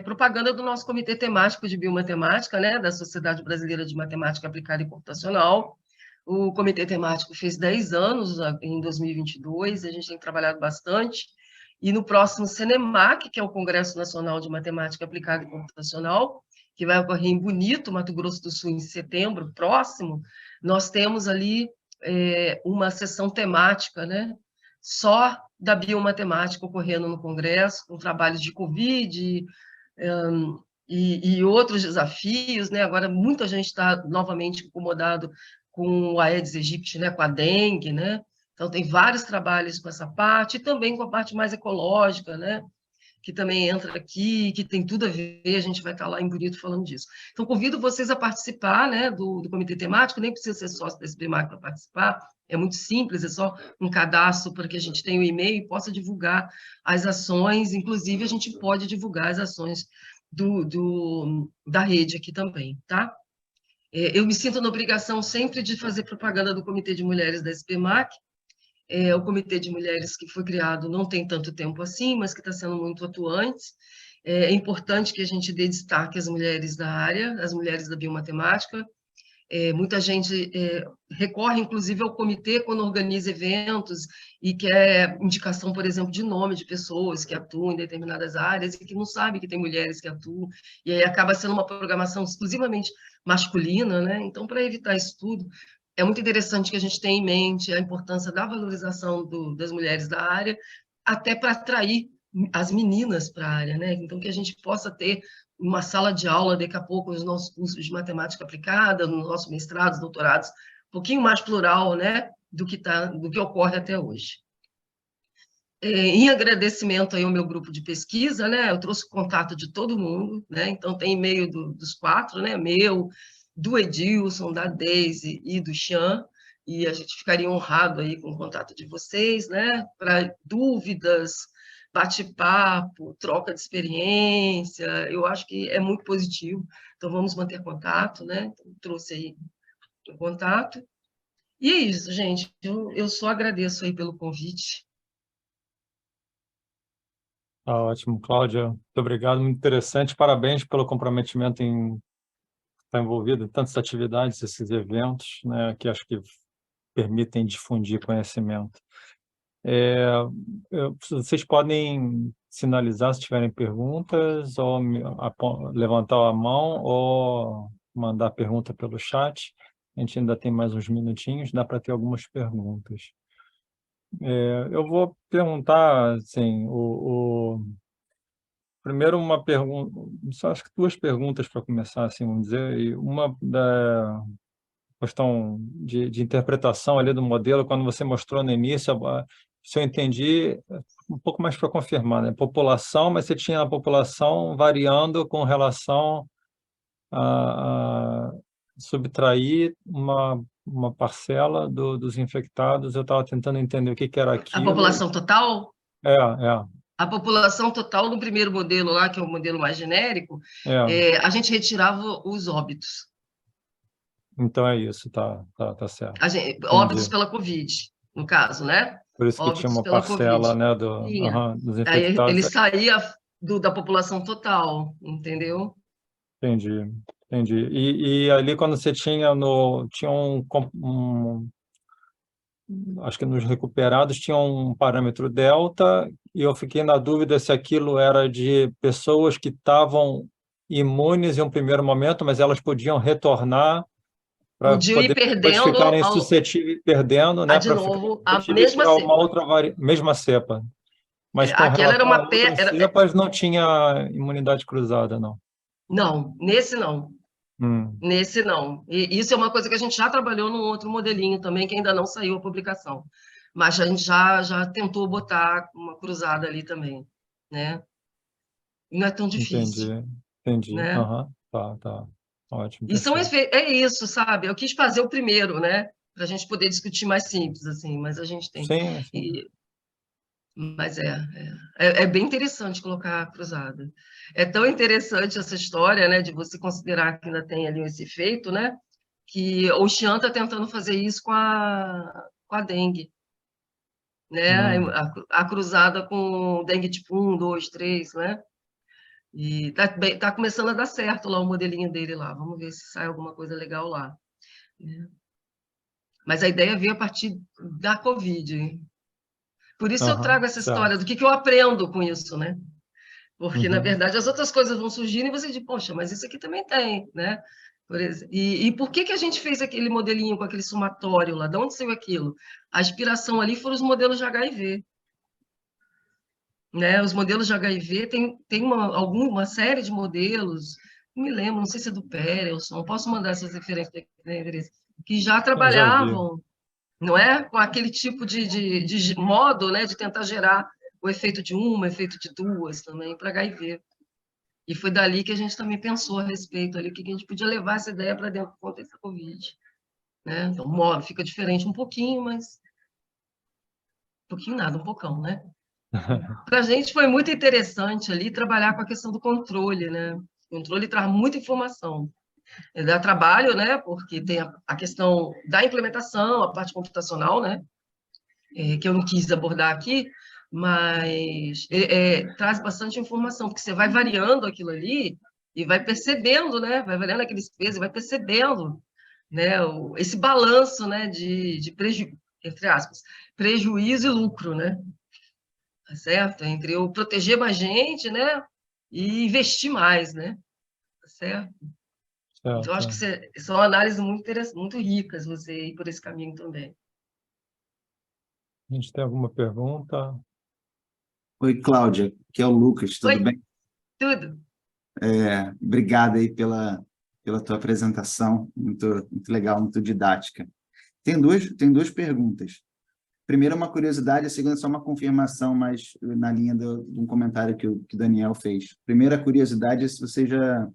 B: propaganda do nosso comitê temático de biomatemática, né, da Sociedade Brasileira de Matemática Aplicada e Computacional. O comitê temático fez 10 anos em 2022, a gente tem trabalhado bastante, e no próximo CNEMAC, que é o Congresso Nacional de Matemática Aplicada e Computacional, que vai ocorrer em Bonito, Mato Grosso do Sul, em setembro próximo, nós temos ali uma sessão temática, né, só da biomatemática ocorrendo no Congresso, com trabalhos de Covid e outros desafios, né? Agora, muita gente está novamente incomodado com o Aedes aegypti, né? Com a dengue, né? Então, tem vários trabalhos com essa parte, e também com a parte mais ecológica, né? Que também entra aqui, que tem tudo a ver, a gente vai estar lá em Bonito falando disso. Então, convido vocês a participar, né, do comitê temático, nem precisa ser sócio da SBMAC para participar, é muito simples, é só um cadastro para que a gente tenha o e-mail e possa divulgar as ações, inclusive a gente pode divulgar as ações da rede aqui também, tá? Eu me sinto na obrigação sempre de fazer propaganda do Comitê de Mulheres da SBMAC, O Comitê de Mulheres que foi criado não tem tanto tempo assim, mas que está sendo muito atuante. É importante que a gente dê destaque às mulheres da área, às mulheres da biomatemática. Muita gente recorre, inclusive, ao comitê quando organiza eventos e quer indicação, por exemplo, de nome de pessoas que atuam em determinadas áreas e que não sabe que tem mulheres que atuam, e aí acaba sendo uma programação exclusivamente masculina, né? Então, para evitar isso tudo, é muito interessante que a gente tenha em mente a importância da valorização das mulheres da área, até para atrair as meninas para a área, né? Então, que a gente possa ter uma sala de aula, daqui a pouco, nos nossos cursos de matemática aplicada, nos nossos mestrados, doutorados, um pouquinho mais plural, né, do que ocorre até hoje. Em agradecimento aí ao meu grupo de pesquisa, né, eu trouxe o contato de todo mundo, né, então tem e-mail dos 4, né, meu, do Edilson, da Deise e do Chan, e a gente ficaria honrado aí com o contato de vocês, né, para dúvidas, bate-papo, troca de experiência, eu acho que é muito positivo, então vamos manter contato, né, então, trouxe aí o contato, e é isso, gente, eu só agradeço aí pelo convite.
A: Tá ótimo, Cláudia. Muito obrigado, muito interessante. Parabéns pelo comprometimento em estar envolvido em tantas atividades, esses eventos, né, que acho que permitem difundir conhecimento. Vocês podem sinalizar se tiverem perguntas, ou levantar a mão, ou mandar pergunta pelo chat. A gente ainda tem mais uns minutinhos, dá para ter algumas perguntas. Eu vou perguntar, assim, primeiro uma pergunta, só acho que 2 perguntas para começar, assim, vamos dizer, e uma da questão de interpretação ali do modelo, quando você mostrou no início, se eu entendi, um pouco mais para confirmar, né? População, mas você tinha a população variando com relação a subtrair uma parcela dos infectados. Eu estava tentando entender o que era
B: A
A: aquilo.
B: população total?
A: É, é,
B: A população total no primeiro modelo lá, que é o modelo mais genérico,
A: é.
B: a gente retirava os óbitos.
A: Então é isso, tá certo.
B: Óbitos
A: Entendi.
B: pela Covid, no caso, né?
A: Por isso que tinha
B: Óbitos
A: uma
B: pela Covid.
A: parcela, né,
B: Tinha.
A: dos
B: Aí
A: infectados.
B: ele saía da população total, entendeu?
A: Entendi, entendi. E ali quando você tinha acho que nos recuperados tinha um parâmetro delta, e eu fiquei na dúvida se aquilo era de pessoas que estavam imunes em um primeiro momento, mas elas podiam retornar para
B: Podiam ir
A: poder depois
B: perdendo
A: ficarem suscetíveis, perdendo, né,
B: de
A: para ficar
B: novo a
A: suscetíveis
B: mesma
A: para uma
B: cepa.
A: outra mesma cepa. Mas com
B: Aquela era
A: relação
B: uma
A: a outras cepas, não tinha imunidade cruzada, não.
B: Não, nesse não.
A: Hum,
B: Nesse não. E isso é uma coisa que a gente já trabalhou num outro modelinho também, que ainda não saiu a publicação. Mas a gente já tentou botar uma cruzada ali também, né? Não é tão
A: entendi,
B: difícil,
A: entendi.
B: né?
A: Aham, tá. Ótimo,
B: E são
A: perfeito.
B: é isso, sabe? Eu quis fazer o primeiro, né? Para a gente poder discutir mais simples, assim, mas a gente tem.
A: Sim, sim.
B: Mas é bem interessante colocar cruzada. É tão interessante essa história, né, de você considerar que ainda tem ali esse efeito, né? Que o Xian está tentando fazer isso com a dengue, né?
A: Hum,
B: A cruzada com dengue tipo 1, 2, 3, né? E tá começando a dar certo lá o modelinho dele lá. Vamos ver se sai alguma coisa legal lá, né? Mas a ideia veio a partir da Covid. Por isso eu
A: aham,
B: trago essa história
A: certo.
B: do que eu aprendo com isso, né? Porque, na
A: Uhum.
B: verdade, as outras coisas vão surgindo e você diz, poxa, mas isso aqui também tem, né? E por que a gente fez aquele modelinho com aquele somatório lá? De onde saiu aquilo? A inspiração ali foram os modelos de HIV, né? Os modelos de HIV tem alguma série de modelos, não me lembro, não sei se é do Perelson, posso mandar essas referências que já
A: Eu já vi.
B: trabalhavam, não é? Com aquele tipo de modo, né? De tentar gerar o efeito de uma, o efeito de duas também para HIV. E foi dali que a gente também pensou a respeito ali, que a gente podia levar essa ideia para dentro do contexto da Covid, né? Então, o modo fica diferente um pouquinho, mas um pouquinho nada, um pocão, né? Para a gente foi muito interessante ali trabalhar com a questão do controle, né? O controle traz muita informação. Dá trabalho, né? Porque tem a questão da implementação, a parte computacional, né? que eu não quis abordar aqui, mas traz bastante informação, porque você vai variando aquilo ali e vai percebendo, né? Vai variando aqueles pesos e vai percebendo, né? Esse balanço, né? De prejuízo, entre aspas, prejuízo e lucro, né? Tá certo? Entre eu proteger mais gente, né? E investir mais, né? Tá certo? Então, acho que
A: Certo.
B: são análises muito interessantes, muito ricas você ir por esse caminho também.
A: A gente tem alguma pergunta?
C: Oi, Cláudia, aqui é o Lucas, tudo
B: Oi,
C: bem?
B: tudo.
C: Obrigado aí pela tua apresentação, muito legal, muito didática. Tem duas perguntas. Primeiro, uma curiosidade, a segunda é só uma confirmação, mas na linha de um comentário que o Daniel fez. Primeira curiosidade é se vocês já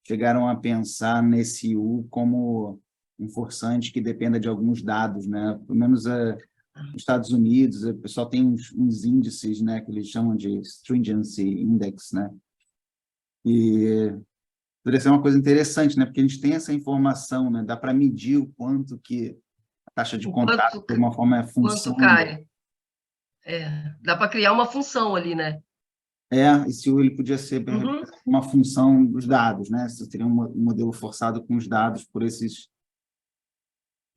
C: chegaram a pensar nesse U como um forçante que dependa de alguns dados, né? Pelo menos nos Estados Unidos, o pessoal tem uns índices, né, que eles chamam de stringency index, né? E poderia ser uma coisa interessante, né? Porque a gente tem essa informação, né? Dá para medir o quanto que a taxa de
B: O
C: contato, de alguma forma, é
B: quanto
C: função.
B: cai. Dá para criar uma função ali, né?
C: E se ele podia ser
B: Uhum.
C: uma função dos dados, né? Se teria um modelo forçado com os dados por esses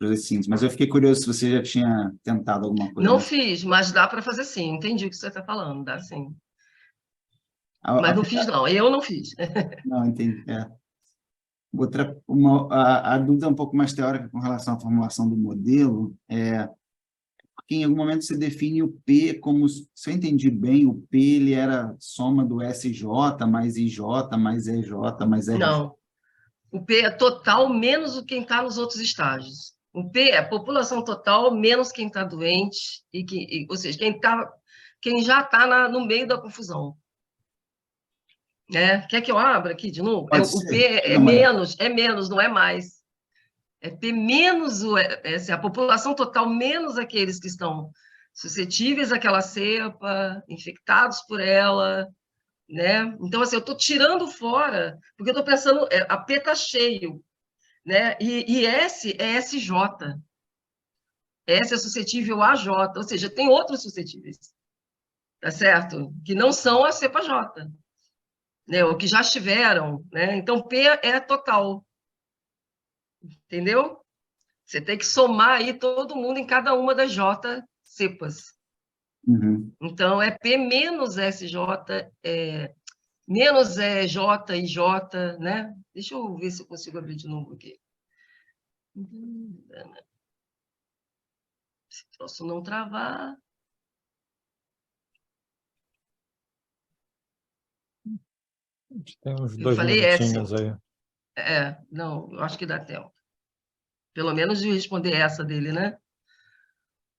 C: índices. Mas eu fiquei curioso se você já tinha tentado alguma coisa.
B: Não fiz, mas dá para fazer sim. Entendi o que você está falando, dá sim. Mas não fiz, não. Eu não fiz.
C: Não, entendi. A dúvida é um pouco mais teórica com relação à formulação do modelo, porque em algum momento você define o P como, se eu entendi bem, o P ele era soma do SJ mais IJ mais EJ mais RJ.
B: Não. O P é total menos o quem está nos outros estágios. O P é população total menos quem está doente, ou seja, quem já está no meio da confusão. Né? Quer que eu abra aqui de novo? O P é menos, não é mais. É P menos a população total menos aqueles que estão suscetíveis àquela cepa, infectados por ela, né? Então, assim, eu estou tirando fora, porque eu estou pensando, a P está cheio, né? E S é SJ. S é suscetível a J, ou seja, tem outros suscetíveis, tá certo? Que não são a cepa J, né? Ou que já estiveram, né? Então, P é total, entendeu? Você tem que somar aí todo mundo em cada uma das J cepas.
C: Uhum.
B: Então, é P menos SJ, menos J e J, né? Deixa eu ver se eu consigo abrir de novo aqui. Se posso não travar.
A: A gente tem uns
B: Eu
A: 2
B: falei S.
A: minutinhos aí.
B: Não, eu acho que dá tempo. Pelo menos de responder essa dele, né?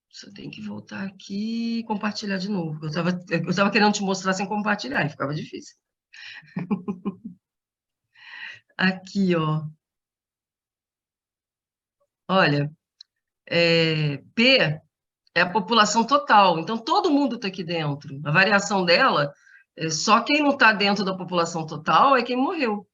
B: Só tem que voltar aqui e compartilhar de novo. Eu estava querendo te mostrar sem compartilhar, e ficava difícil. Aqui, ó. Olha, P é a população total, então todo mundo está aqui dentro. A variação dela, só quem não está dentro da população total é quem morreu.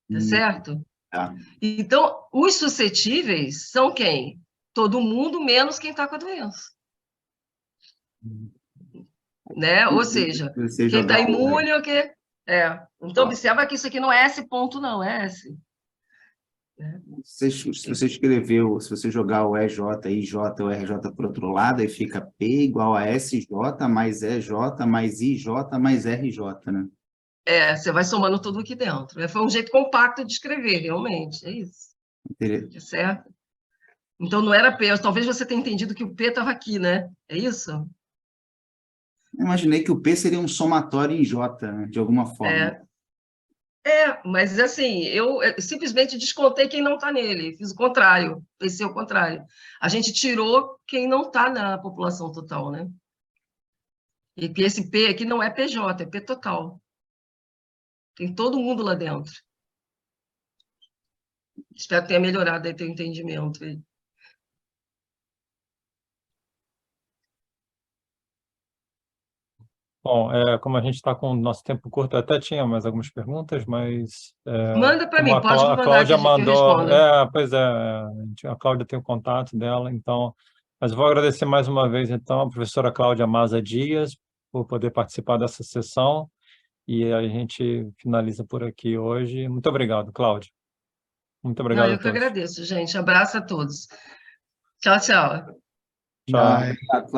B: Tá certo?
C: Tá.
B: Então, os suscetíveis são quem? Todo mundo, menos quem está com a doença. Né? Ou seja, quem está imune ou que... Então, observa que isso aqui não é S ponto, não, é S.
C: Se você jogar o EJ, IJ ou RJ por outro lado, aí fica P igual a SJ mais EJ mais IJ mais RJ, né?
B: Você vai somando tudo aqui dentro. Foi um jeito compacto de escrever, realmente, é isso. Tá certo? Então, não era P, talvez você tenha entendido que o P estava aqui, né? É isso?
C: Eu imaginei que o P seria um somatório em J, né, de alguma forma.
B: Mas assim, eu simplesmente descontei quem não está nele, fiz o contrário, pensei o contrário. A gente tirou quem não está na população total, né? E que esse P aqui não é PJ, é P total. Tem todo mundo lá dentro. Espero que tenha melhorado aí teu entendimento.
A: Bom, como a gente está com o nosso tempo curto, eu até tinha mais algumas perguntas, mas
B: Manda para
A: como
B: mim, pode me
A: a
B: mandar que
A: Cláudia
B: eu
A: mandou,
B: respondo.
A: pois é, a Cláudia tem o contato dela, então Mas vou agradecer mais uma vez, então, a professora Cláudia Maza Dias por poder participar dessa sessão, e a gente finaliza por aqui hoje. Muito obrigado, Cláudia. Muito
B: Não,
A: obrigado a
B: eu que
A: todos.
B: agradeço, gente. Abraço a todos. Tchau, tchau.
A: Tchau.
C: Obrigado, Cláudio.